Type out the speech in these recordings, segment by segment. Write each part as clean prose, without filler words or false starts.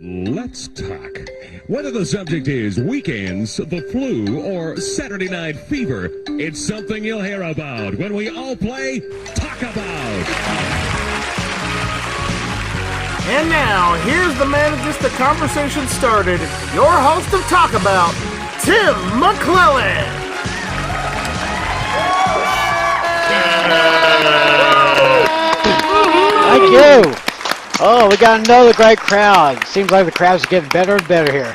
Let's talk. Whether the subject is weekends, the flu, or Saturday night fever, it's something you'll hear about when we all play Talk About. And now, here's the man who gets the conversation started, your host of Talk About, Tim McClellan. Thank you. Oh, we got another great crowd. Seems like the crowds are getting better and better here.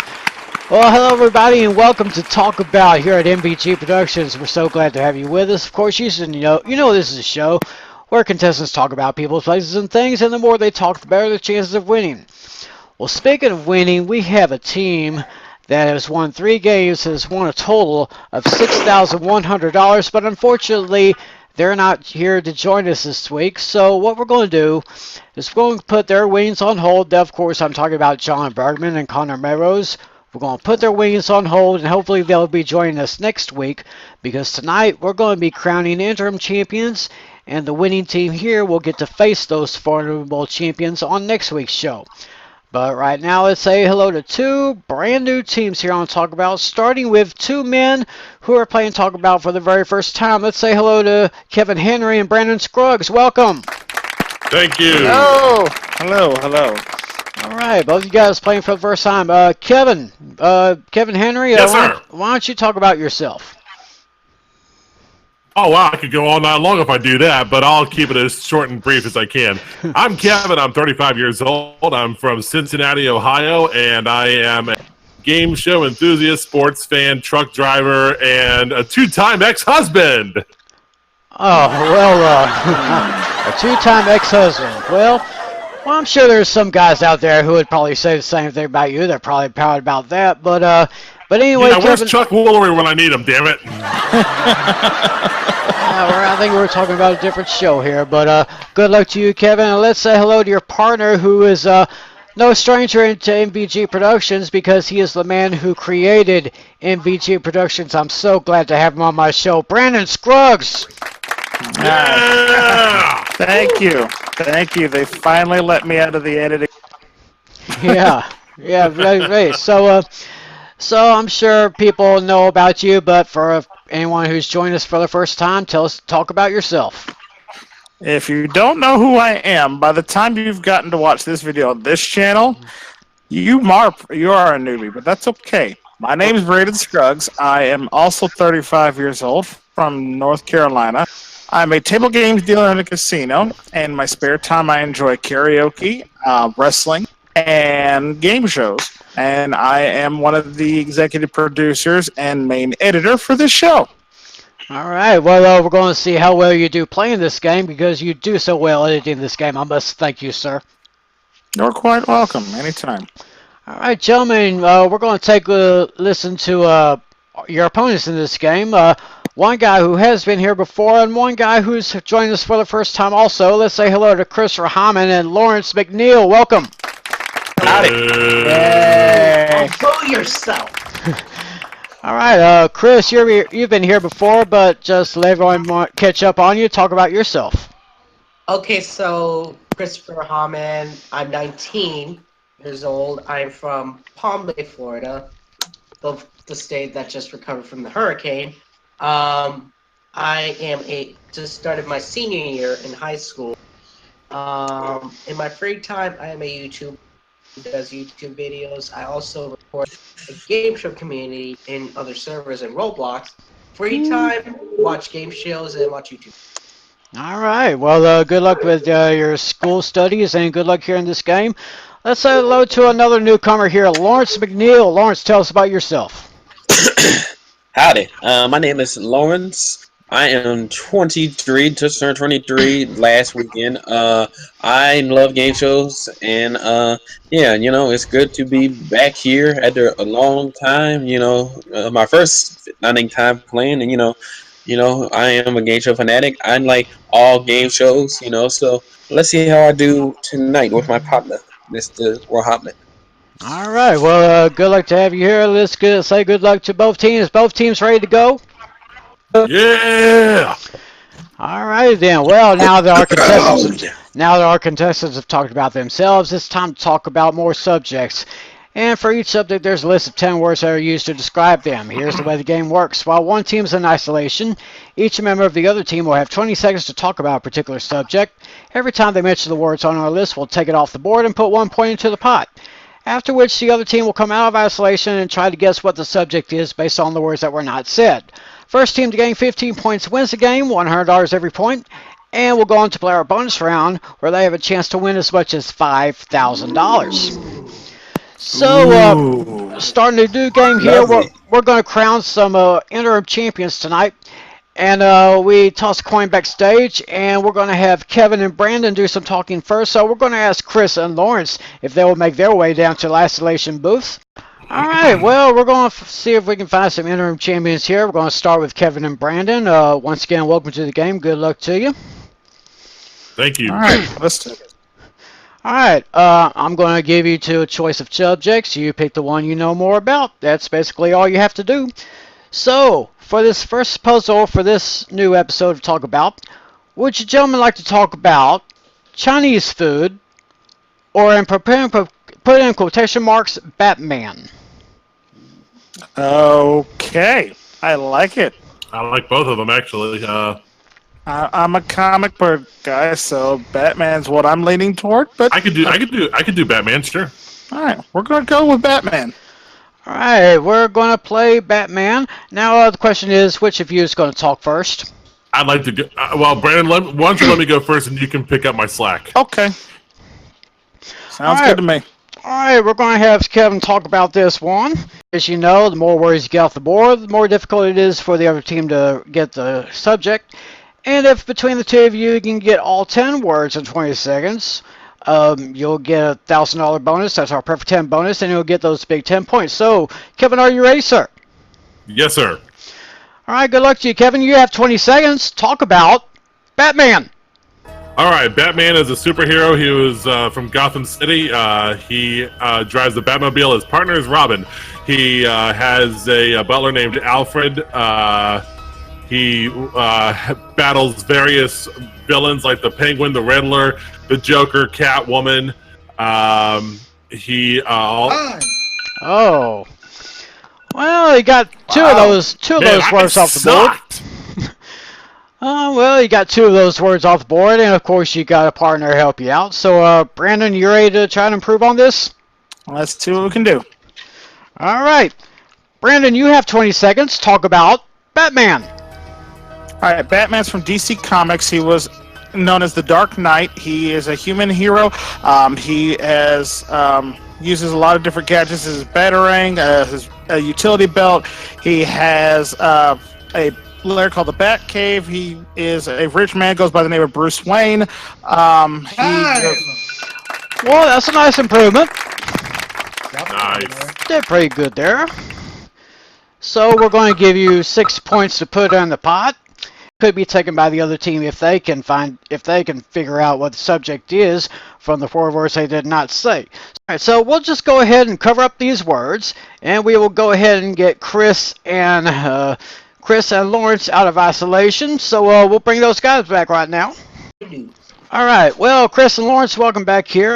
Well, hello everybody, and welcome to Talk About here at MVG Productions. We're so glad to have you with us. Of course, you know this is a show where contestants talk about people, places, and things, and the more they talk, the better the chances of winning. Well, speaking of winning, we have a team that has won 3 games, has won a total of $6,100, but unfortunately, they're not here to join us this week. So what we're going to do is we're going to put their winnings on hold. Of course, I'm talking about John Bergman and Connor Melrose. We're going to put their winnings on hold, and hopefully they'll be joining us next week, because tonight we're going to be crowning interim champions, and the winning team here will get to face those formidable champions on next week's show. But right now, let's say hello to 2 brand new teams here on Talk About, starting with 2 men who are playing Talk About for the very first time. Let's say hello to Kevin Henry and Brandon Scruggs. Welcome. Thank you. Hello. Hello. All right, both of you guys playing for the first time. Kevin Henry, Yes, sir. Why don't you talk about yourself? Oh, wow, I could go all night long if I do that, but I'll keep it as short and brief as I can. I'm Kevin. I'm 35 years old. I'm from Cincinnati, Ohio, and I am a game show enthusiast, sports fan, truck driver, and a 2-time ex-husband. Oh, well, a 2-time ex-husband. Well, I'm sure there's some guys out there who would probably say the same thing about you. They're probably proud about that, but anyway, yeah, where's Kevin, Chuck Woolery when I need him, damn it? I think we're talking about a different show here, but good luck to you, Kevin. And let's say hello to your partner, who is no stranger to MVG Productions, because he is the man who created MVG Productions. I'm so glad to have him on my show, Brandon Scruggs. Yeah! Thank you. They finally let me out of the editing. Yeah, right. So I'm sure people know about you, but for anyone who's joined us for the first time, talk about yourself. If you don't know who I am, by the time you've gotten to watch this video on this channel, you are a newbie, but that's okay. My name is Brandon Scruggs. I am also 35 years old, from North Carolina. I'm a table games dealer in a casino, and in my spare time I enjoy karaoke, wrestling, and game shows. And I am one of the executive producers and main editor for this show. All right, well, we're going to see how well you do playing this game, because you do so well editing this game. I must thank you, sir. You're quite welcome. Anytime. All right, gentlemen, we're going to take a listen to your opponents in this game. One guy who has been here before, and one guy who's joined us for the first time also. Let's say hello to Chris Laurence and Lawrence McNeil. Welcome. Howdy. Yay. Go yourself. All right, Chris, you've been here before, but just to let everyone catch up on you, talk about yourself. Okay, so Christopher Hammond, I'm 19 years old. I'm from Palm Bay, Florida, the state that just recovered from the hurricane. I just started my senior year in high school. In my free time, I am a YouTuber who does YouTube videos. I also record a game show community in other servers and Roblox. Free time, watch game shows and watch YouTube. All right, well, good luck with your school studies, and good luck here in this game. Let's say hello to another newcomer here, Lawrence McNeil. Lawrence, tell us about yourself. Howdy, my name is Laurence. I am 23, just turned 23 last weekend. I love game shows, and yeah, it's good to be back here after a long time. My first time playing, and I am a game show fanatic. I like all game shows, so let's see how I do tonight with my partner, Mr. Rohopman. All right, well, good luck to have you here. Let's say good luck to both teams. Both teams ready to go? Yeah! All right, then. Well, now that our contestants Now that our contestants have talked about themselves, it's time to talk about more subjects. And for each subject, there's a list of 10 words that are used to describe them. Here's the way the game works. While one team is in isolation, each member of the other team will have 20 seconds to talk about a particular subject. Every time they mention the words on our list, we'll take it off the board and put 1 point into the pot. After which, the other team will come out of isolation and try to guess what the subject is based on the words that were not said. First team to gain 15 points wins the game, $100 every point. And we'll go on to play our bonus round, where they have a chance to win as much as $5,000. So, starting a new game here, we're going to crown some interim champions tonight. And we toss a coin backstage, and we're going to have Kevin and Brandon do some talking first. So we're going to ask Chris and Lawrence if they will make their way down to the isolation booth. All right, well, we're going to see if we can find some interim champions here. We're going to start with Kevin and Brandon. Once again, welcome to the game. Good luck to you. Thank you. All right, let's do it. All right, I'm going to give you a choice of subjects. You pick the one you know more about. That's basically all you have to do. So, for this first puzzle for this new episode of Talk About, would you gentlemen like to talk about Chinese food or, in put in quotation marks, Batman? Okay, I like it. I like both of them actually. I'm a comic book guy, so Batman's what I'm leaning toward. But I could do Batman, sure. all right, we're gonna go with Batman. All right, we're going to play Batman. Now, the question is, which of you is going to talk first? I'd like to go. Well, Brandon, why don't you let me go first, and you can pick up my slack. Okay, sounds good to me. All right, we're going to have Kevin talk about this one. As you know, the more words you get off the board, the more difficult it is for the other team to get the subject. And if between the two of you can get all 10 words in 20 seconds, you'll get a $1,000 bonus. That's our perfect 10 bonus, and you'll get those big 10 points. So, Kevin, are you ready, sir? Yes, sir. All right, good luck to you, Kevin. You have 20 seconds. Talk about Batman. All right, Batman is a superhero. He was from Gotham City. He drives the Batmobile. His partner is Robin. He has a butler named Alfred. He battles various villains like the Penguin, the Riddler, the Joker, Catwoman. Oh. Well, you got two of those words off the board. Well, you got 2 of those words off the board, and of course you got a partner to help you out. So, Brandon, you ready to try to improve on this? Let's see what we can do. All right. Brandon, you have 20 seconds. Talk about Batman. All right, Batman's from DC Comics. He was known as the Dark Knight. He is a human hero. He has uses a lot of different gadgets. His batarang, his utility belt. He has a lair called the Batcave. He is a rich man. Goes by the name of Bruce Wayne. Well, that's a nice improvement. Nice. Did pretty good there. So we're going to give you 6 points to put in the pot. Could be taken by the other team if they can figure out what the subject is from the 4 words they did not say. All right, so we'll just go ahead and cover up these words, and we will go ahead and get Chris and Lawrence out of isolation. So we'll bring those guys back right now. All right, well, Chris and Lawrence, welcome back here.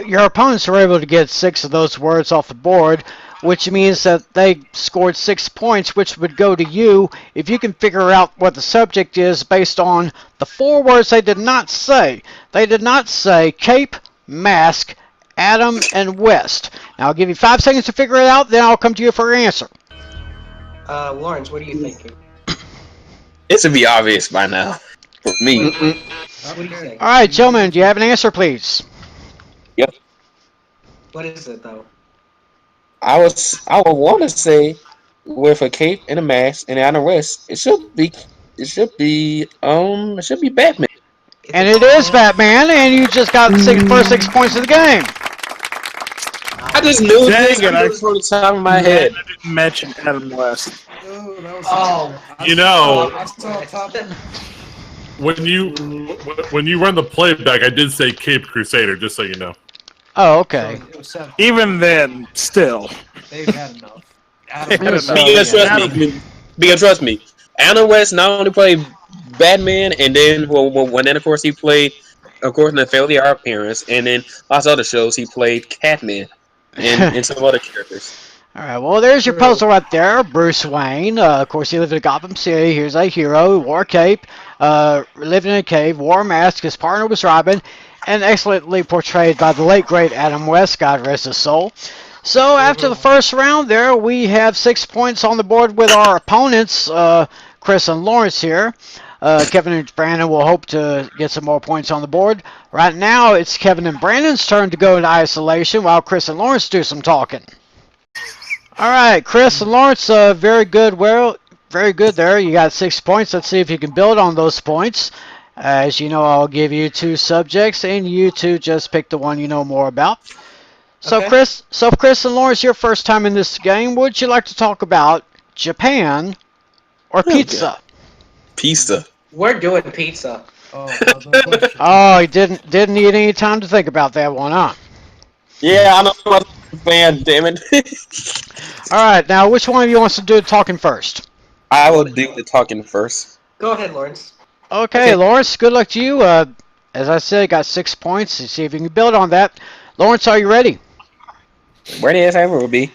Your opponents were able to get 6 of those words off the board, which means that they scored 6 points, which would go to you if you can figure out what the subject is based on the 4 words they did not say. They did not say Cape, Mask, Adam, and West. Now, I'll give you 5 seconds to figure it out, then I'll come to you for your answer. Lawrence, what are you thinking? It should be obvious by now for me. What do you think? All right, gentlemen, do you have an answer, please? Yep. What is it, though? I would want to say with a cape and a mask and Adam West, it should be Batman. And it is Batman, and you just got the first 6 points of the game. I just knew this from the top of my head. I didn't mention Adam West. You know, when you run the playback, I did say Cape Crusader, just so you know. Oh, okay. Even then, still. They've had enough. Because trust me, Adam West not only played Batman, and then of course he played according to Fairly Odd Parents, and then lots of other shows. He played Catman and some other characters. All right, well, there's your puzzle right there. Bruce Wayne, of course, he lived in Gotham City. Here's a hero, wore a cape, lived in a cave, wore a mask. His partner was Robin, and excellently portrayed by the late, great Adam West, God rest his soul. So after the first round there, we have 6 points on the board with our opponents, Chris and Lawrence here. Kevin and Brandon will hope to get some more points on the board. Right now, it's Kevin and Brandon's turn to go into isolation while Chris and Lawrence do some talking. All right, Chris and Lawrence, very good. Well, very good there. You got 6 points. Let's see if you can build on those points. As you know, I'll give you 2 subjects, and you two just pick the one you know more about. So, Okay. Chris and Lawrence, your first time in this game. Would you like to talk about Japan or pizza? Pizza. We're doing pizza. Oh, you didn't need any time to think about that one, huh? Yeah, I know. I'm a fan. Damn it. All right, now which one of you wants to do the talking first? I will do the talking first. Go ahead, Lawrence. Okay, Lawrence, good luck to you. As I said, got 6 points. Let's see if you can build on that. Lawrence, are you ready? Ready as I ever will be.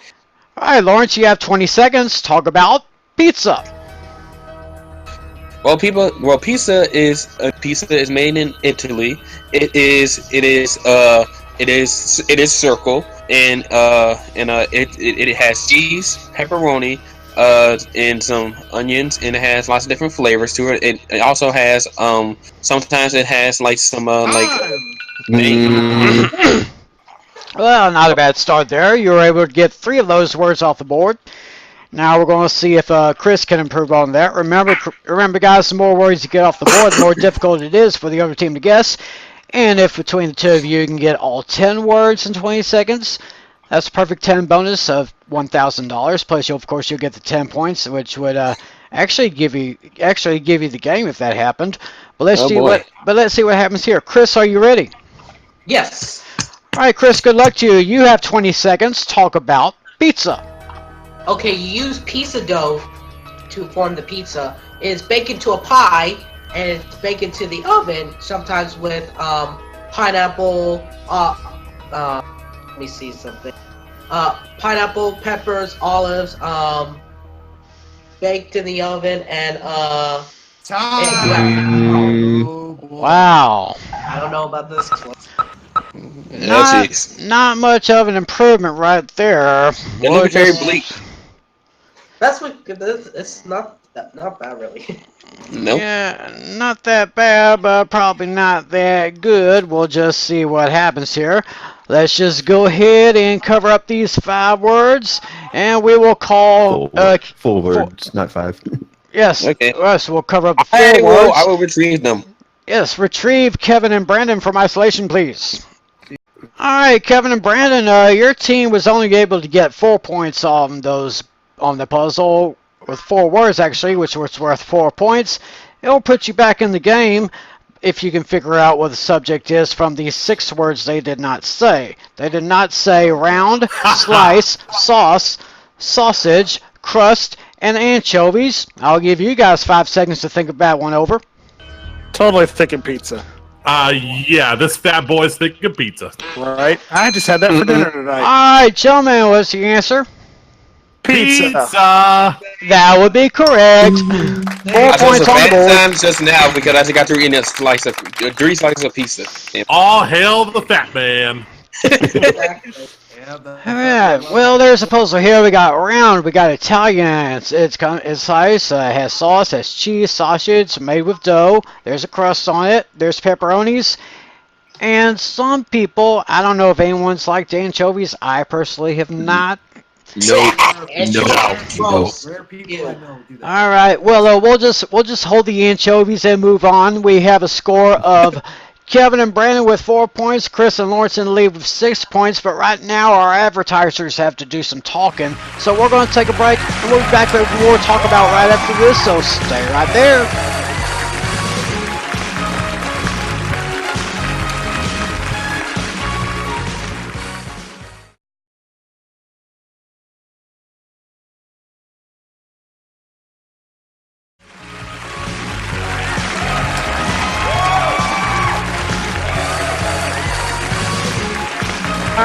All right, Lawrence, you have 20 seconds. Talk about pizza. Well, pizza is made in Italy. It is circle, and it has cheese, pepperoni, and some onions, and it has lots of different flavors to it. It also has sometimes it has like some Well, not a bad start there. You were able to get 3 of those words off the board. Now we're going to see if Chris can improve on that. Remember, guys, the more words you get off the board, the more difficult it is for the other team to guess. And if between the two of you can get all 10 words in 20 seconds, that's a perfect 10 bonus of $1,000. Plus, you'll get the 10 points, which would actually give you the game if that happened. But let's see what happens here. Chris, are you ready? Yes. All right, Chris. Good luck to you. You have 20 seconds. Talk about pizza. Okay, you use pizza dough to form the pizza. It's baked into a pie, and it's baked into the oven, sometimes with pineapple, let me see something. Pineapple, peppers, olives, baked in the oven, and Wow. I don't know about this one. Not much of an improvement right there. It looks very bleak. That's what it's not bad really. Nope. Yeah, not that bad, but probably not that good. We'll just see what happens here. Let's just go ahead and cover up these 5 words, and we will call 4 words, not 5. Yes. Okay. Yes, we'll cover up the 4 words. I will retrieve them. Yes, retrieve Kevin and Brandon from isolation, please. All right, Kevin and Brandon, your team was only able to get 4 points on the puzzle with 4 words actually, which was worth 4 points. It will put you back in the game if you can figure out what the subject is from these 6 words they did not say. They did not say round, slice, sauce, sausage, crust, and anchovies. I'll give you guys 5 seconds to think that one over. Totally thinking pizza. Yeah, this fat boy's thinking pizza. Right? I just had that for dinner tonight. All right, gentlemen, what's your answer? Pizza. That would be correct. 4 points on the board. Time just now because I just got through eating 3 slices of pizza. Damn. All hail the fat man. Alright, well, there's a puzzle here. We got round, we got Italian. It's sliced, has sauce, has cheese, sausage made with dough. There's a crust on it. There's pepperonis. And some people, I don't know if anyone's liked anchovies. I personally have not. No. All right. Well, we'll just hold the anchovies and move on. We have a score of Kevin and Brandon with 4 points, Chris and Lawrence in the lead with 6 points. But right now, our advertisers have to do some talking, so we're going to take a break. And we'll be back with more to talk about right after this. So stay right there.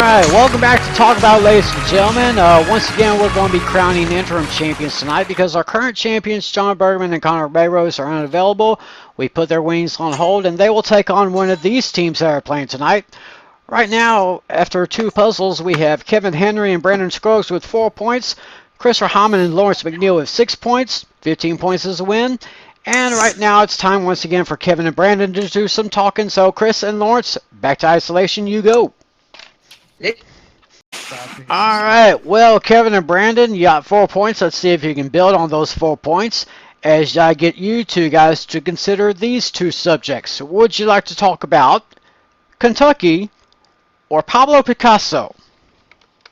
right, welcome back to Talk About, ladies and gentlemen. Once again, we're going to be crowning interim champions tonight because our current champions, John Bergman and Connor Bayrose, are unavailable. We put their wings on hold, and they will take on one of these teams that are playing tonight. Right now, after 2 puzzles, we have Kevin Henry and Brandon Scruggs with 4 points, Chris Rahman and Lawrence McNeil with 6 points, 15 points is a win. And right now, it's time once again for Kevin and Brandon to do some talking. So, Chris and Lawrence, back to isolation, you go. All right. Well, Kevin and Brandon, you got 4 points. Let's see if you can build on those 4 points as I get you two guys to consider these 2 subjects. Would you like to talk about Kentucky or Pablo Picasso?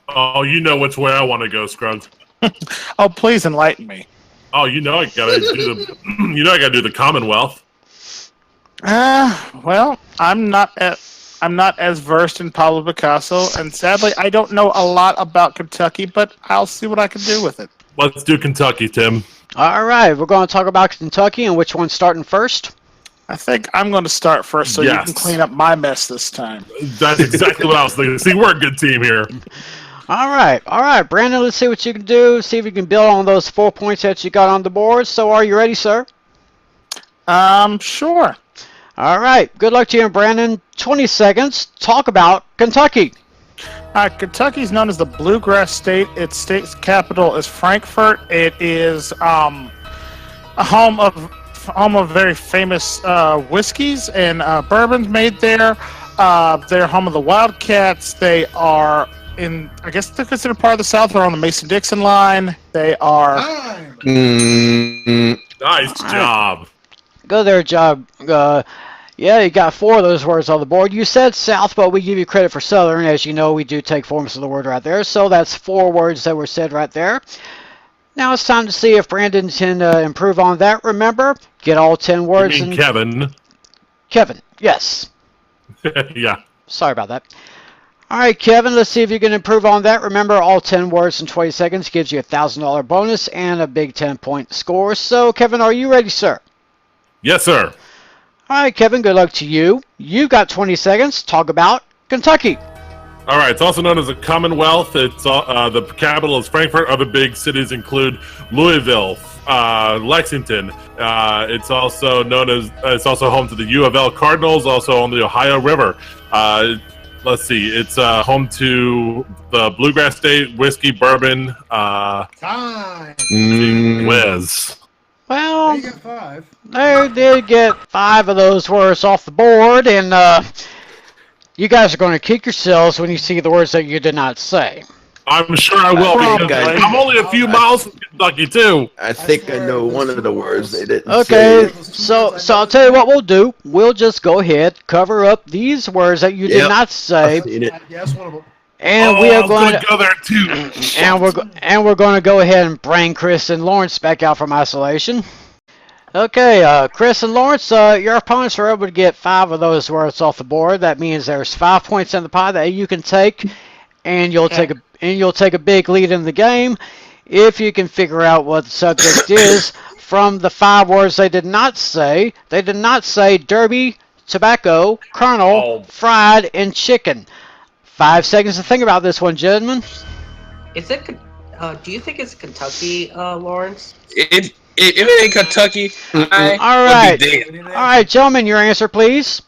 Oh, you know which way I want to go, Scruggs. Oh, please enlighten me. Oh, you know I gotta do the. You know I gotta do the Commonwealth. Well, I'm not as versed in Pablo Picasso, and sadly, I don't know a lot about Kentucky. But I'll see what I can do with it. Let's do Kentucky, Tim. All right. We're going to talk about Kentucky, and which one's starting first? I think I'm going to start first, so you Yes. can clean up my mess this time. That's exactly what I was thinking. See, we're a good team here. All right, Brandon, let's see what you can do. See if you can build on those 4 points that you got on the board. So are you ready, sir? Sure. All right, good luck to you and Brandon. 20 seconds. Talk about Kentucky. Kentucky is known as the Bluegrass State. Its state capital is Frankfort. It is a home of very famous whiskeys and bourbons made there. They're home of the Wildcats. They are I guess they're considered part of the South. They're on the Mason-Dixon line. They are. Nice job. Go there, job. Yeah, you got 4 of those words on the board. You said South, but we give you credit for Southern. As you know, we do take forms of the word right there. So that's 4 words that were said right there. Now it's time to see if Brandon can improve on that. Remember, get all 10 words. You mean Kevin? Kevin, yes. Yeah. Sorry about that. All right, Kevin, let's see if you can improve on that. Remember, all 10 words in 20 seconds gives you a $1,000 bonus and a big 10-point score. So, Kevin, are you ready, sir? Yes, sir. All right, Kevin, good luck to you. You've got 20 seconds. Talk about Kentucky. All right. It's also known as the Commonwealth. It's the capital is Frankfurt. Other big cities include Louisville, Lexington. It's also known as it's also home to the U of L Cardinals. Also on the Ohio River. Let's see. It's home to the Bluegrass State whiskey, bourbon. Time. Whiz. Well, You got 5. they did get 5 of those words off the board, and you guys are going to kick yourselves when you see the words that you did not say. I'm sure I will. Probably. Because I'm only a few miles from Kentucky too. I think I know one of the words they didn't Okay, say. so I'll tell you what we'll do. We'll just go ahead, cover up these words that you did Yep. not say, I've seen it. Yes, one of them. and Oh, we I are was going gonna to go there too. and we're going to go ahead and bring Chris and Lawrence back out from isolation. Okay, Chris and Lawrence, your opponents are able to get 5 of those words off the board. That means there's 5 points in the pot that you can take, and you'll take a big lead in the game if you can figure out what the subject is from the 5 words they did not say. They did not say derby, tobacco, kernel, fried, and chicken. 5 seconds to think about this one, gentlemen. Is it? Do you think it's Kentucky, Lawrence? If it ain't Kentucky, I All would right. be dead. All right, gentlemen, your answer, please.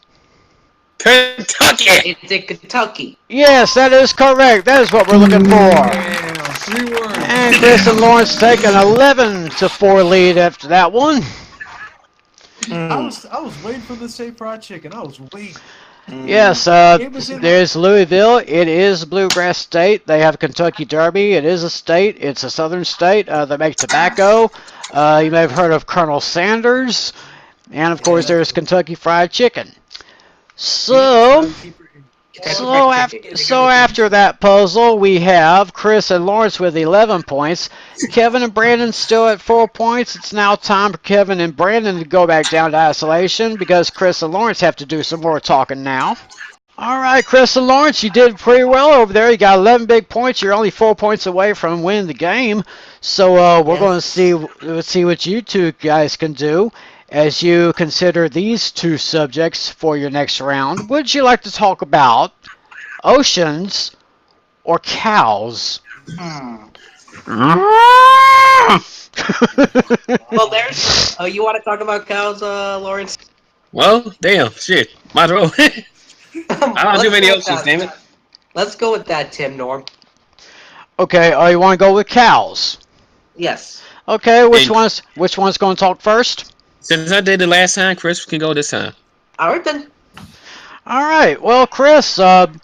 Kentucky. Is it Kentucky? Yes, that is correct. That is what we're looking for. Yeah, 3 words. And Chris and Lawrence take an 11-4 lead after that one. I was waiting for the say fried chicken. I was waiting. Yes, there's Louisville. It is Bluegrass State. They have Kentucky Derby. It is a state. It's a southern state. They make tobacco. You may have heard of Colonel Sanders. And, of course, there's Kentucky Fried Chicken. So after that puzzle, we have Chris and Lawrence with 11 points. Kevin and Brandon still at 4 points. It's now time for Kevin and Brandon to go back down to isolation because Chris and Lawrence have to do some more talking now. All right, Chris and Lawrence, you did pretty well over there. You got 11 big points. You're only 4 points away from winning the game. So we're going to see what you two guys can do as you consider these 2 subjects for your next round. Would you like to talk about oceans or cows? Well, there's. Oh, you want to talk about cows, Lawrence? Well, damn, shit. Might as well. I don't do Let's many go with options, that. damn it. Let's go with that, Tim Norm. Okay, you want to go with cows? Yes. Okay, which And one's going to talk first? since I did it last time, Chris can go this time. All right then. All right. Well, Chris, of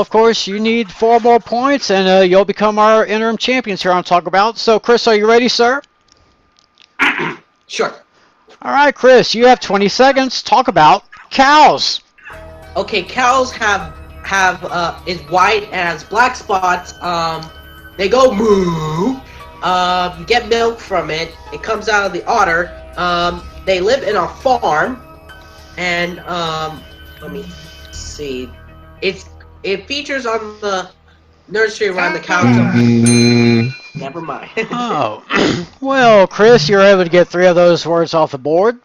course, you need 4 more points, and you'll become our interim champions here on Talk About. So, Chris, are you ready, sir? Sure. All right, Chris, you have 20 seconds. Talk about cows. Okay, cows have is white and has black spots. They go moo. You get milk from it. It comes out of the udder. They live in a farm, and let me see. It features on the nursery around the cows. Never mind. Oh, well, Chris, you're able to get 3 of those words off the board.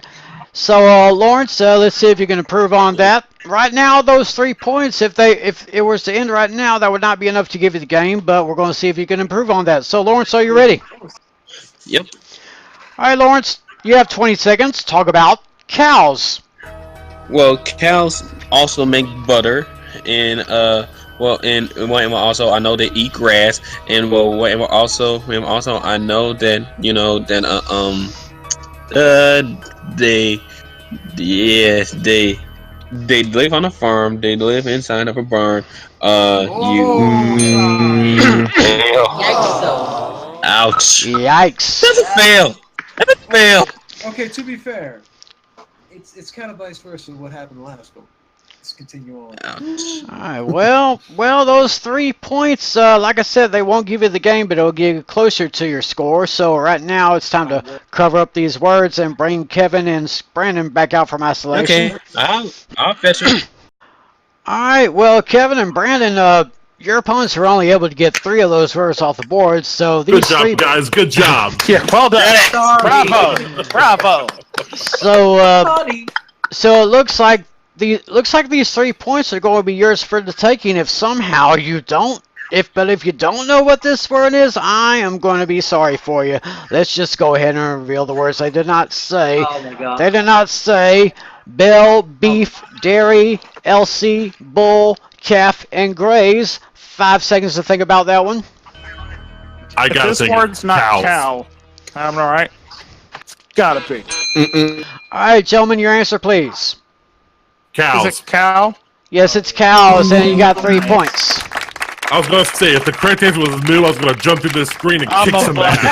So, Lawrence, let's see if you can improve on that. Right now, those 3 points, if it was to end right now, that would not be enough to give you the game, but we're going to see if you can improve on that. So, Lawrence, are you ready? Yep. All right, Lawrence, you have 20 seconds. Talk about cows. Well, cows also make butter, and also I know they eat grass, and also I know that they live on a farm. They live inside of a barn. Yikes! So. Ouch. Yikes. That's a fail. That's a fail. Okay, to be fair, it's kind of vice versa what happened last, but let's continue on. Ouch. All right, well, those 3 points, like I said, they won't give you the game, but it'll get you closer to your score. So right now, it's time to cover up these words and bring Kevin and Brandon back out from isolation. Okay, I'll fetch it. All right, well, Kevin and Brandon, your opponents were only able to get 3 of those words off the board. So these Good job, 3 guys. Good job. Yeah, well done. Sorry. Bravo. So it looks like these 3 points are going to be yours for the taking. If somehow you don't, if you don't know what this word is, I am going to be sorry for you. Let's just go ahead and reveal the words. They did not say. Oh my God. They did not say bell, beef, dairy, Elsie, bull, calf, and graze. 5 seconds to think about that one. I If gotta this think word's not cows. cow, I'm all right. It's gotta be. All right, gentlemen, your answer, please. Cows. Is it cow? Yes, it's cows, and you got 3 points. I was gonna say if the correct answer was moo, I was gonna jump through the screen and kick some ass.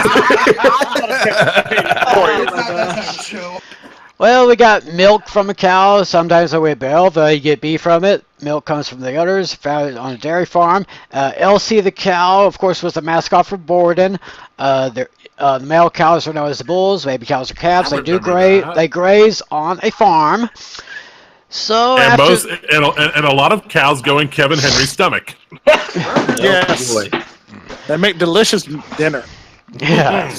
Well, we got milk from a cow. Sometimes we get milk. You get beef from it. Milk comes from the udders, found on a dairy farm. Elsie the cow, of course, was the mascot for Borden. The male cows are known as the bulls. Baby cows are calves. They do graze. They graze on a farm. So And after, and a lot of cows go in Kevin Henry's stomach. Yes. They make delicious dinner. yeah.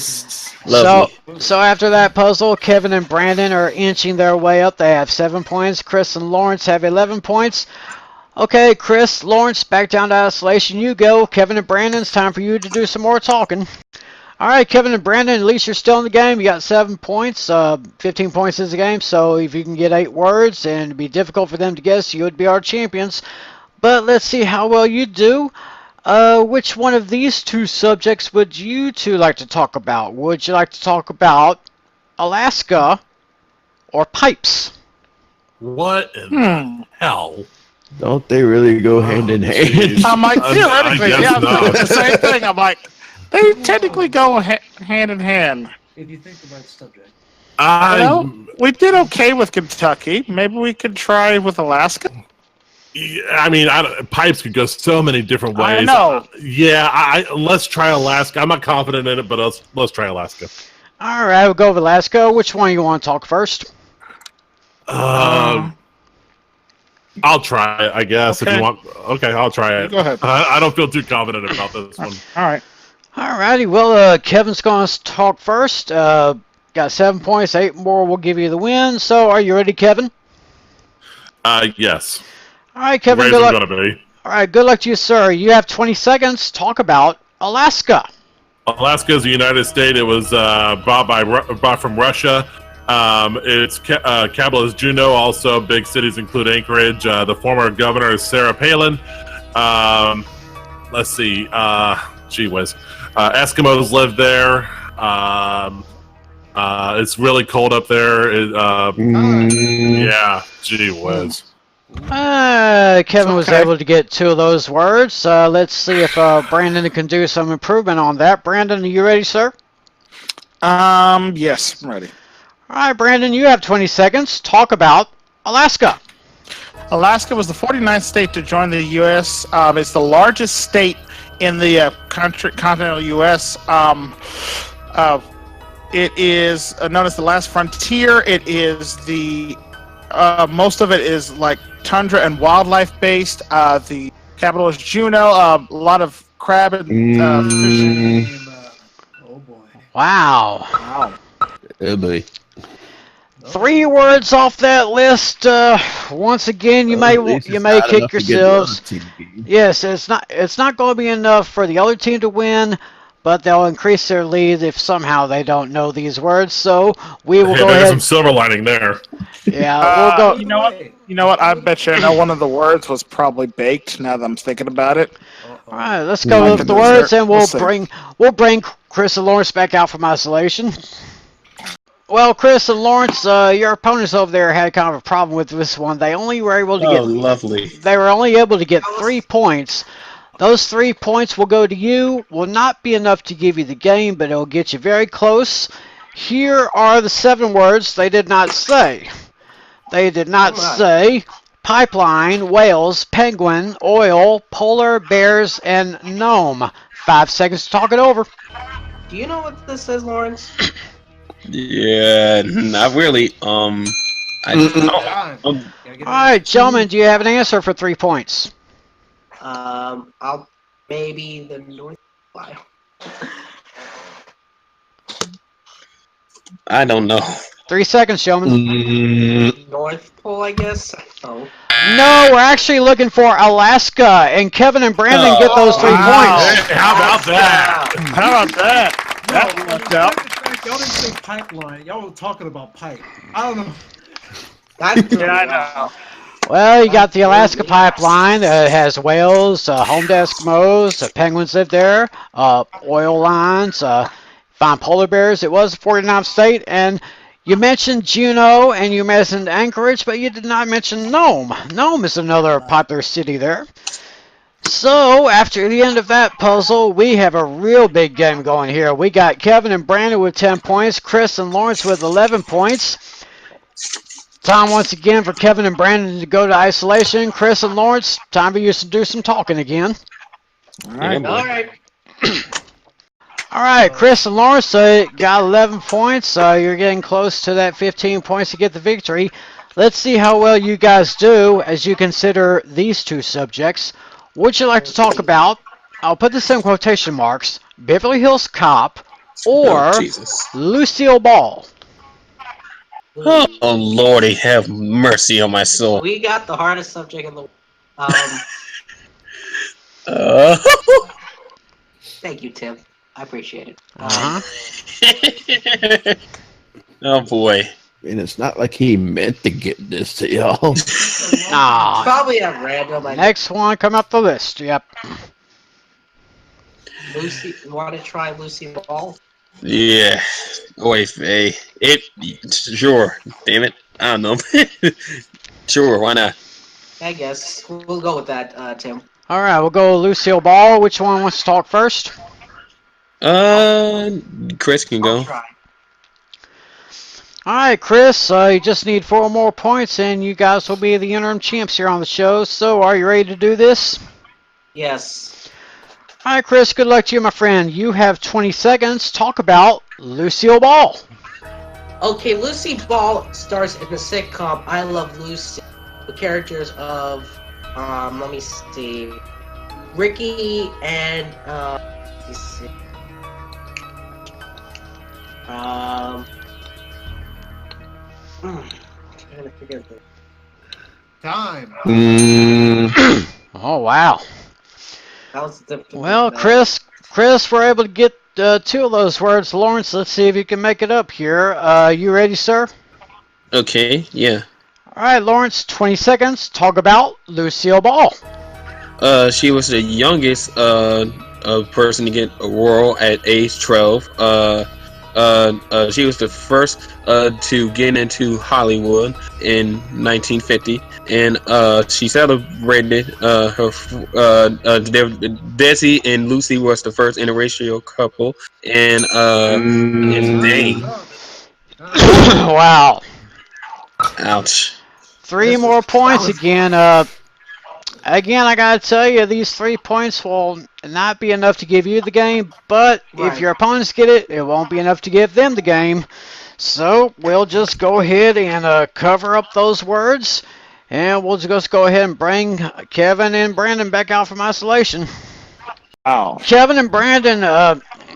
Lovely. So after that puzzle, Kevin and Brandon are inching their way up. They have 7 points. Chris and Lawrence have 11 points. Okay, Chris, Lawrence, back down to isolation. You go. Kevin and Brandon, it's time for you to do some more talking. All right, Kevin and Brandon, at least you're still in the game. You got 7 points. 15 points is the game. So if you can get 8 words and it'd be difficult for them to guess, you would be our champions. But let's see how well you do. Which one of these 2 subjects would you 2 like to talk about? Would you like to talk about Alaska or pipes? What in the hell? Don't they really go hand in hand? Jeez. I'm like, I theoretically, guess yeah, I'm not. thinking the same thing. I'm like, they technically go hand in hand. If you think the right subject. Well, we did okay with Kentucky. Maybe we could try with Alaska. I mean, pipes could go so many different ways. I know. Yeah, let's try Alaska. I'm not confident in it, but let's try Alaska. All right, we'll go with Alaska. Which one you want to talk first? I'll try it, I guess, if Okay. you want. Okay, I'll try it. Go ahead. I don't feel too confident about this one. All right. All righty, well, Kevin's going to talk first. Got 7 points. 8 more will give you the win. So are you ready, Kevin? Yes. All right, Kevin, Raise good I'm luck. gonna be. All right, good luck to you, sir. You have 20 seconds. Talk about Alaska. Alaska is the United States. It was bought from Russia. Its capital is Juneau. Also, big cities include Anchorage. The former governor is Sarah Palin. Let's see. Gee whiz. Eskimos live there. It's really cold up there. Yeah, gee whiz. Kevin was able to get 2 of those words. Let's see if Brandon can do some improvement on that. Brandon, are you ready, sir? Yes, I'm ready. All right, Brandon, you have 20 seconds. Talk about Alaska. Alaska was the 49th state to join the U.S. It's the largest state in the continental U.S. It is known as the last frontier. It is the most of it is like tundra and wildlife based. The capital is Juneau. A lot of crab and fishing. Oh boy. Wow. Wow. Oh boy. 3 words off that list. Once again, you may kick yourselves. Yes, it's not going to be enough for the other team to win, but they'll increase their lead if somehow they don't know these words. So we will go ahead. There's some silver lining there. Yeah, we'll go. You know what? I bet you I know one of the words was probably baked. Now that I'm thinking about it. All right, let's go with the words, and we'll bring Chris and Lawrence back out from isolation. Well, Chris and Lawrence, your opponents over there had kind of a problem with this one. They only were able to get. Lovely. They were only able to get 3 points. Those 3 points will go to you. Will not be enough to give you the game, but it'll get you very close. Here are the 7 words they did not say. They did not say pipeline, whales, penguin, oil, polar bears, and gnome. 5 seconds to talk it over. Do you know what this is, Lawrence? Yeah, not really. All right, gentlemen, do you have an answer for 3 points? I'll maybe the North Pole. I don't know. 3 seconds, gentlemen. North Pole, I guess. Oh. No, we're actually looking for Alaska, and Kevin and Brandon get those 3 points. Hey, how about that? How about that? That worked out. Y'all didn't say pipeline. Y'all were talking about pipe. I don't know. Yeah, I know. Well, you got the Alaska pipeline that has whales, home to Eskimos, penguins live there, oil lines, find polar bears. It was the 49th state, and you mentioned Juneau and you mentioned Anchorage, but you did not mention Nome. Nome is another popular city there. So, after the end of that puzzle, we have a real big game going here. We got Kevin and Brandon with 10 points, Chris and Lawrence with 11 points. Time once again for Kevin and Brandon to go to isolation. Chris and Lawrence, time for you to do some talking again. All right. All right. All right, Chris and Lawrence got 11 points. You're getting close to that 15 points to get the victory. Let's see how well you guys do as you consider these 2 subjects. Would you like to talk about, I'll put this in quotation marks, Beverly Hills Cop or Lucille Ball? Oh, Lordy, have mercy on my soul. We got the hardest subject in the world. Thank you, Tim. I appreciate it. Oh, boy. And it's not like he meant to get this to y'all. Nah. Probably at random. Next one, come up the list. Yep. Lucy, you want to try Lucy Ball? Yeah. Wait, hey. Sure. Damn it. I don't know. Sure, why not? I guess. We'll go with that, Tim. All right, we'll go Lucille Ball. Which one wants to talk first? Chris can go. I'll try. All right, Chris, you just need 4 more points, and you guys will be the interim champs here on the show. So, are you ready to do this? Yes. All right, Chris, good luck to you, my friend. You have 20 seconds. Talk about Lucille Ball. Okay, Lucy Ball stars in the sitcom I Love Lucy. The characters of, let me see, Ricky and, let me see. I'm trying to forget this. Time. Oh, wow. That was difficult. Well, Chris, we're able to get 2 of those words. Lawrence, let's see if you can make it up here. You ready, sir? Okay, yeah. All right, Lawrence, 20 seconds. Talk about Lucille Ball. She was the youngest person to get a role at age 12. She was the first to get into Hollywood in 1950, and she celebrated her. Desi and Lucy was the first interracial couple, and dang, Wow. ouch. 3 more points again. Again, I gotta tell you, these 3 points will not be enough to give you the game, but if Right. your opponents get it, it won't be enough to give them the game. So we'll just go ahead and cover up those words, and we'll just go ahead and bring Kevin and Brandon back out from isolation. Wow. Kevin and Brandon,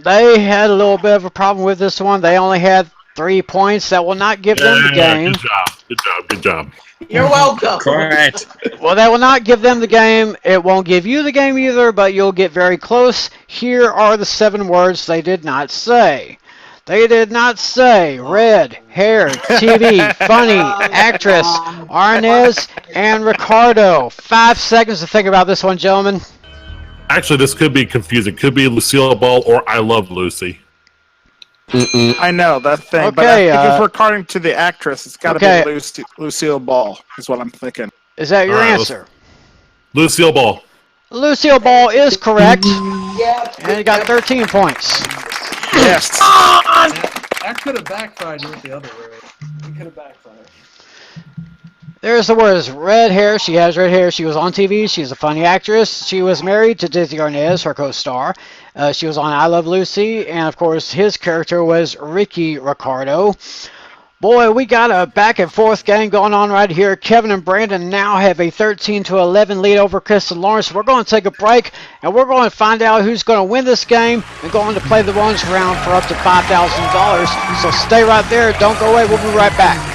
they had a little bit of a problem with this one. They only had 3 points. That will not give them the game. Good job. You're welcome. Correct. Well, that will not give them the game. It won't give you the game either, but you'll get very close. Here are the 7 words they did not say. They did not say red, hair, TV, funny, actress, Arnez, and Ricardo. 5 seconds to think about this one, gentlemen. Actually, this could be confusing. Could be Lucille Ball or I Love Lucy. I know that thing, but Okay, I think if we're according to the actress, it's got to okay. be Lucille Ball, is what I'm thinking. Is that your All right, answer? Lucille Ball. Lucille Ball is correct, Yep. and you got 13 points. Yes. That could have backfired you with the other word. It could have backfired. There's the words red hair. She has red hair. She was on TV. She's a funny actress. She was married to Dizzy Arnaz, her co-star. She was on I Love Lucy, and of course his character was Ricky Ricardo. Boy, we got a back and forth game going on right here. Kevin and Brandon now have a 13-11 lead over Chris and Lawrence. We're going to take a break, and we're going to find out who's going to win this game and go on to play the bonus round for up to $5,000. So stay right there. Don't go away. We'll be right back.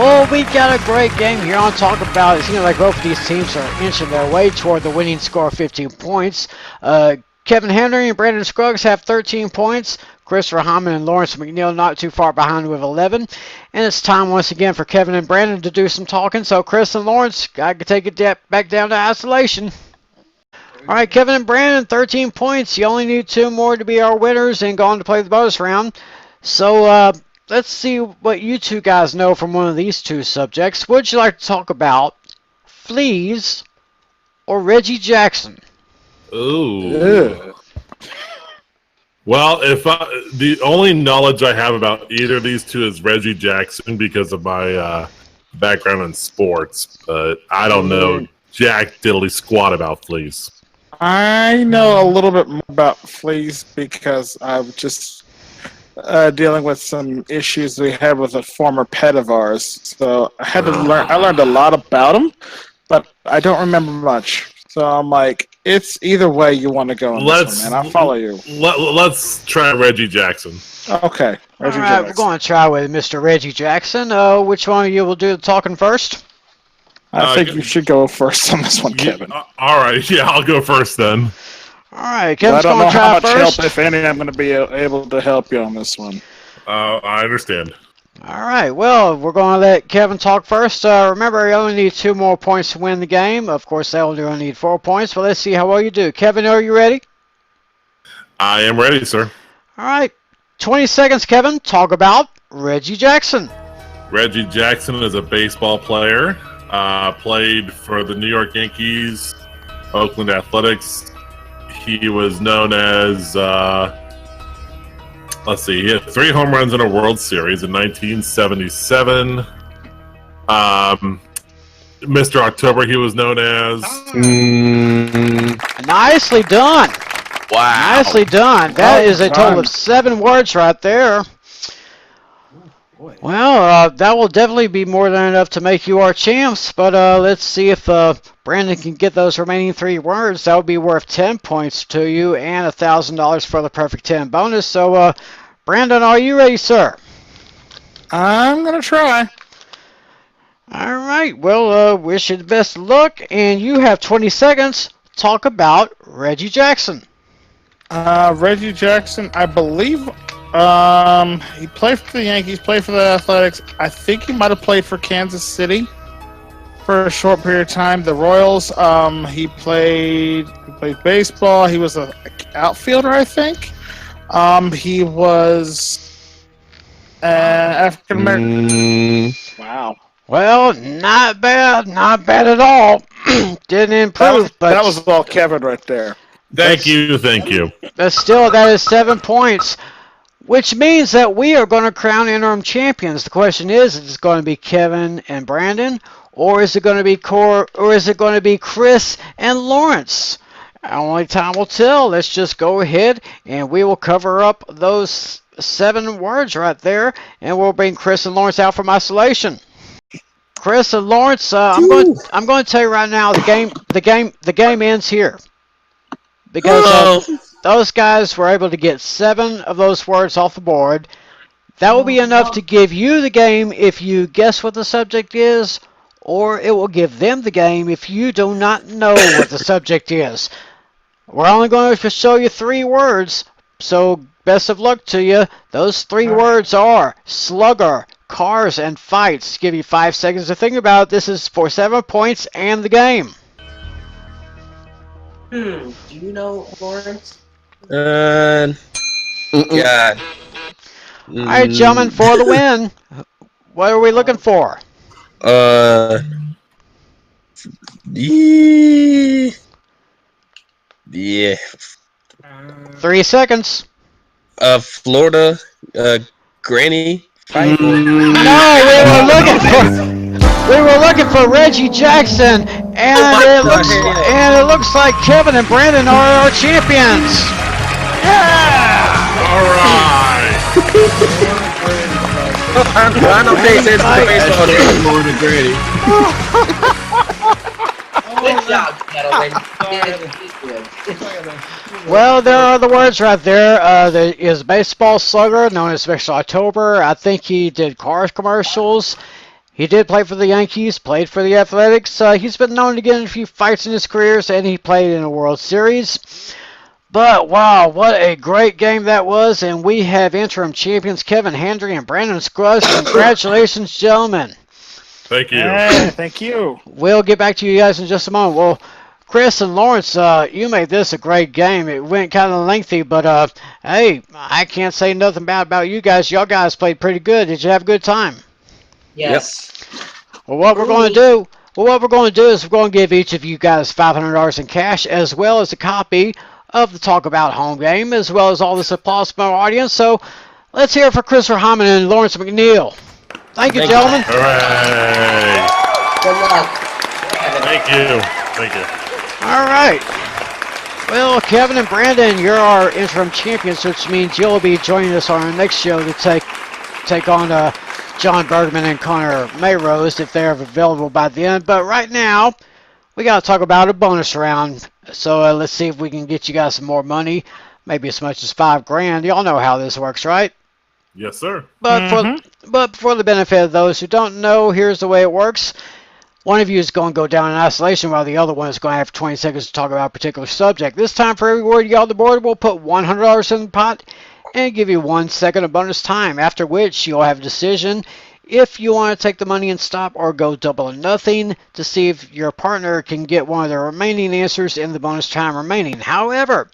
Oh, we got a great game here on Talk About. It seems like both of these teams are inching their way toward the winning score of 15 points. Kevin Henry and Brandon Scruggs have 13 points. Christopher Hyman and Lawrence McNeil not too far behind with 11. And it's time once again for Kevin and Brandon to do some talking. So Chris and Lawrence, I can take it back down to isolation. All right, Kevin and Brandon, 13 points. You only need 2 more to be our winners and go on to play the bonus round. So, let's see what you two guys know from one of these 2 subjects. Would you like to talk about fleas or Reggie Jackson? Ooh. Well, the only knowledge I have about either of these 2 is Reggie Jackson because of my background in sports, but I don't know jack diddly squat about fleas. I know a little bit more about fleas because I'm just dealing with some issues we had with a former pet of ours. So I had to learn. I learned a lot about them, but I don't remember much. So I'm like, it's either way you want to go on this one, man. I'll follow you. Let's try Reggie Jackson. Okay, Reggie All right, Jackson. we're going to try with Mr. Reggie Jackson. Which one of you will do the talking first? I think you should go first on this one, Kevin. All right, yeah, I'll go first then. All right, Kevin's I don't going know to how try much first. help, if any, I'm going to be able to help you on this one. I understand. All right, well, we're going to let Kevin talk first. Remember, you only need 2 more points to win the game. Of course, they only need 4 points, but let's see how well you do. Kevin, are you ready? I am ready, sir. All right, 20 seconds, Kevin. Talk about Reggie Jackson. Reggie Jackson is a baseball player. Played for the New York Yankees, Oakland Athletics. He was known as, let's see, he had 3 home runs in a World Series in 1977. Mr. October, he was known as. Nicely done. Wow. Nicely done. That is a total of 7 words right there. Boy. Well, that will definitely be more than enough to make you our champs, but let's see if Brandon can get those remaining 3 words. That would be worth 10 points to you and $1,000 for the perfect 10 bonus. So, Brandon, are you ready, sir? I'm gonna try. All right. Well, wish you the best of luck, and you have 20 seconds. Talk about Reggie Jackson. Reggie Jackson, I believe, he played for the Yankees, played for the Athletics. I think he might have played for Kansas City for a short period of time. The Royals, he played baseball. He was an outfielder, I think. He was African American. Wow. Well, not bad. Not bad at all. Didn't improve, but That was all Kevin right there. Thank you. but still, that is 7 points. Which means that we are going to crown interim champions. The question is it going to be Kevin and Brandon, or is it going to be Chris and Lawrence? Only time will tell. Let's just go ahead and we will cover up those 7 words right there, and we'll bring Chris and Lawrence out from isolation. Chris and Lawrence, I'm going to tell you right now, the game ends here because those guys were able to get 7 of those words off the board. That will be enough to give you the game if you guess what the subject is, or it will give them the game if you do not know what the subject is. We're only going to show you 3 words, so best of luck to you. Those 3 words are slugger, cars, and fights. Give you 5 seconds to think about it. This is for 7 points and the game. Do you know Lawrence? God. All right, gentlemen, for the win. What are we looking for? Yeah. 3 seconds. Florida, granny fight. No, we were looking for Reggie Jackson, and it looks like Kevin and Brandon are our champions. All right. I don't pay attention to baseball. Florida Granny. Good job, gentlemen. Well, there are the words right there. There is baseball slugger, known as Mr. October. I think he did car commercials. He did play for the Yankees, played for the Athletics. He's been known to get in a few fights in his career, and he played in a World Series. But, wow, what a great game that was, and we have interim champions Kevin Hendry and Brandon Scruggs. Congratulations, gentlemen. Thank you. Hey, thank you. We'll get back to you guys in just a moment. Well, Chris and Lawrence, you made this a great game. It went kind of lengthy, but, hey, I can't say nothing bad about you guys. Y'all guys played pretty good. Did you have a good time? Yes. Well, what we're going to do is we're going to give each of you guys $500 in cash, as well as a copy of the Talk About home game, as well as all this applause from our audience. So let's hear it for Chris Verhamen and Lawrence McNeil. Thank you, gentlemen. Hooray. Good luck. Thank you. All right. Well, Kevin and Brandon, you're our interim champions, which means you'll be joining us on our next show to take on John Bergman and Connor Mayrose if they're available by the end. But right now, we got to talk about a bonus round. So let's see if we can get you guys some more money, maybe as much as $5,000. Y'all know how this works, right? Yes, sir. But for the benefit of those who don't know, here's the way it works. One of you is going to go down in isolation while the other one is going to have 20 seconds to talk about a particular subject. This time, for every word you got on the board, we'll put $100 in the pot and give you 1 second of bonus time, after which you'll have a decision if you want to take the money and stop or go double or nothing to see if your partner can get one of the remaining answers in the bonus time remaining. However,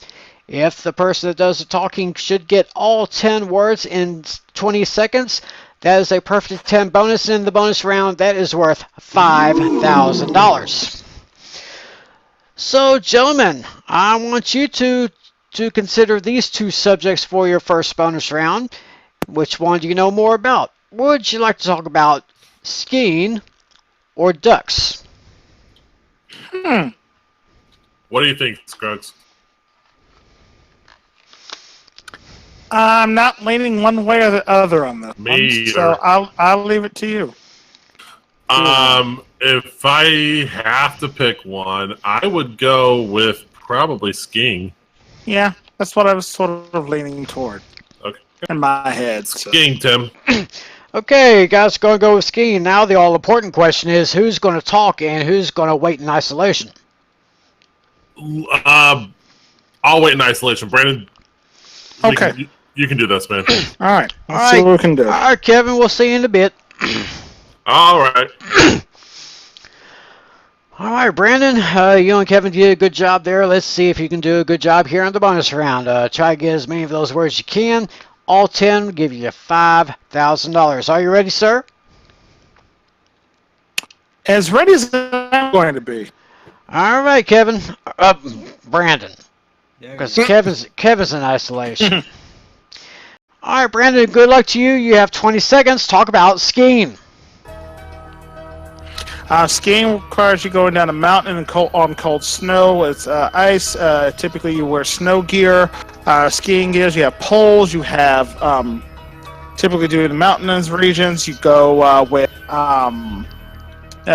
if the person that does the talking should get all 10 words in 20 seconds, that is a perfect 10 bonus in the bonus round. That is worth $5,000. So, gentlemen, I want you to consider these 2 subjects for your first bonus round. Which one do you know more about? Would you like to talk about skiing or ducks? What do you think, Scruggs? I'm not leaning one way or the other on this Me one, either. so I'll leave it to you. If I have to pick one, I would go with probably skiing. Yeah, that's what I was sort of leaning toward Okay. in my head. So. Skiing, Tim. Okay, guys, going to go with skiing. Now the all-important question is who's going to talk and who's going to wait in isolation? I'll wait in isolation. Brandon, Okay. you can do this, man. All right. All Let's see what we can do. All right, Kevin, we'll see you in a bit. All right. All right, Brandon, you and Kevin did a good job there. Let's see if you can do a good job here on the bonus round. Try to get as many of those words as you can. All 10 will give you $5,000. Are you ready, sir? As ready as I'm going to be. All right, Kevin. Brandon, There you because go. Kevin's in isolation. All right, Brandon, good luck to you. You have 20 seconds. Talk about skiing. Skiing requires you going down a mountain on cold snow. It's ice. Typically, you wear snow gear. Skiing gears. You have poles. You have typically do the mountainous regions. You go with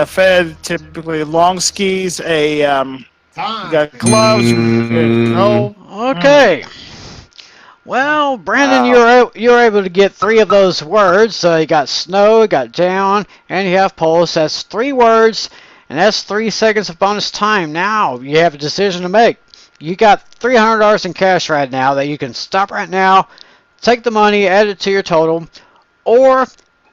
fed typically long skis. You got gloves. No. Okay. Well, Brandon, you're able to get 3 of those words. You got snow, you got down, and you have poles. That's 3 words, and that's 3 seconds of bonus time. Now you have a decision to make. You got $300 in cash right now that you can stop right now, take the money, add it to your total, or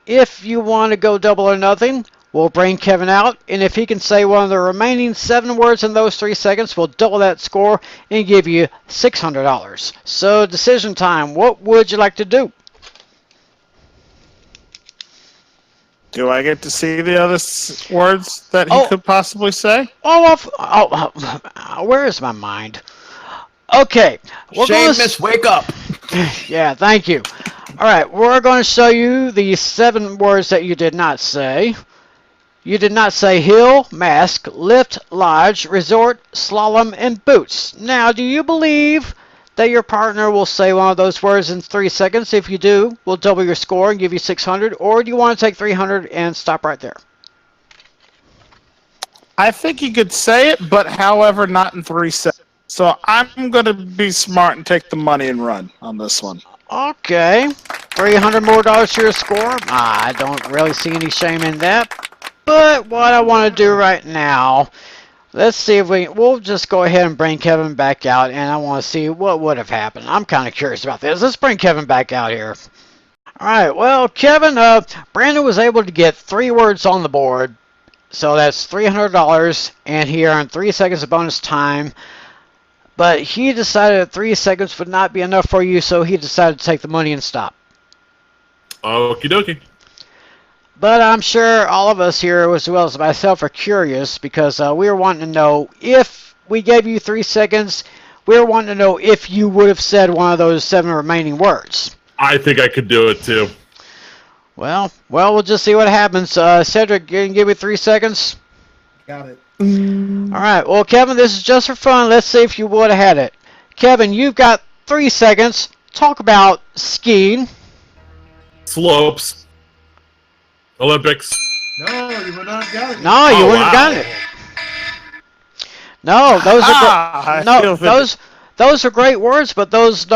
if you want to go double or nothing, we'll bring Kevin out, and if he can say one of the remaining 7 words in those 3 seconds, we'll double that score and give you $600. So, decision time. What would you like to do? Do I get to see the other words that he could possibly say? Where is my mind? Okay. Seamus, wake up. Yeah, thank you. All right, we're going to show you the 7 words that you did not say. You did not say hill, mask, lift, lodge, resort, slalom, and boots. Now, do you believe that your partner will say one of those words in 3 seconds? If you do, we'll double your score and give you 600. Or do you want to take 300 and stop right there? I think you could say it, but however, not in 3 seconds. So I'm going to be smart and take the money and run on this one. Okay. $300 more to your score. I don't really see any shame in that. But what I want to do right now, let's see if we'll just go ahead and bring Kevin back out, and I want to see what would have happened. I'm kind of curious about this. Let's bring Kevin back out here. All right, well, Kevin, Brandon was able to get 3 words on the board, so that's $300, and he earned 3 seconds of bonus time. But he decided that 3 seconds would not be enough for you, so he decided to take the money and stop. Okie dokie. But I'm sure all of us here, as well as myself, are curious because we were wanting to know if we gave you 3 seconds, we were wanting to know if you would have said one of those 7 remaining words. I think I could do it too. Well, we'll just see what happens. Cedric, you can give me 3 seconds? Got it. All right. Well, Kevin, this is just for fun. Let's see if you would have had it. Kevin, you've got 3 seconds. Talk about skiing. Slopes. Olympics. No, you would not have got it. No, you wouldn't have gotten it. No, those are great words, but those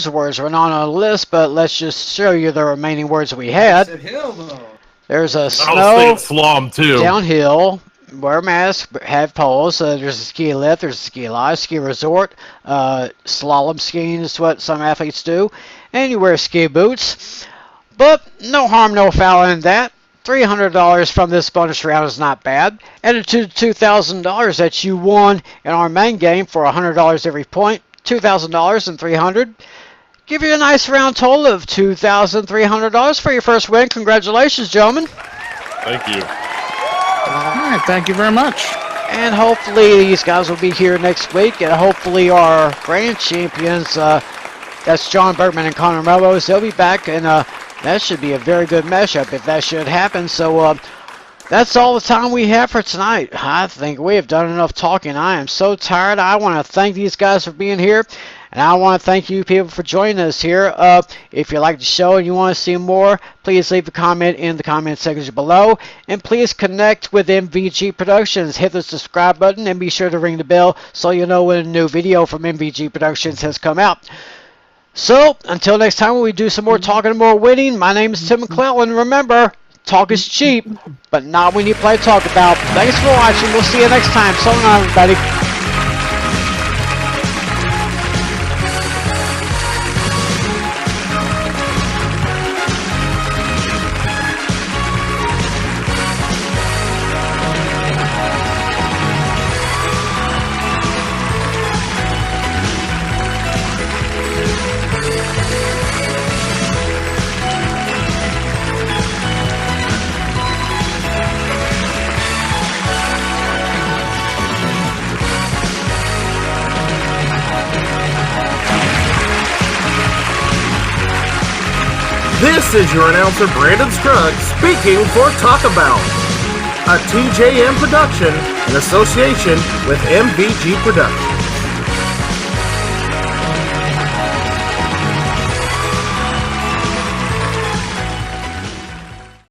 words were not on a list. But let's just show you the remaining words we I had. said hill, though. There's a I was snow, thinking slalom too. downhill, wear a mask, have poles. There's a ski lift, there's a ski lodge, ski resort. Slalom skiing is what some athletes do, and you wear ski boots. But no harm, no foul in that. $300 from this bonus round is not bad. Added to $2,000 that you won in our main game for $100 every point. $2,000 and $300. Give you a nice round total of $2,300 for your first win. Congratulations, gentlemen. Thank you. All right, thank you very much. And hopefully these guys will be here next week. And hopefully our grand champions, that's John Bergman and Connor Melrose, they'll be back. And that should be a very good matchup if that should happen. So that's all the time we have for tonight. I think we have done enough talking. I am so tired. I want to thank these guys for being here. And I want to thank you people for joining us here. If you like the show and you want to see more, please leave a comment in the comment section below. And please connect with MVG Productions. Hit the subscribe button and be sure to ring the bell so you know when a new video from MVG Productions has come out. So, until next time when we do some more talking and more winning, my name is Tim McClellan. Remember, talk is cheap, but not when you play Talk About. Thanks for watching. We'll see you next time. So long, everybody. This is your announcer, Brandon Scruggs, speaking for Talk About, a TJM production in association with MVG Productions.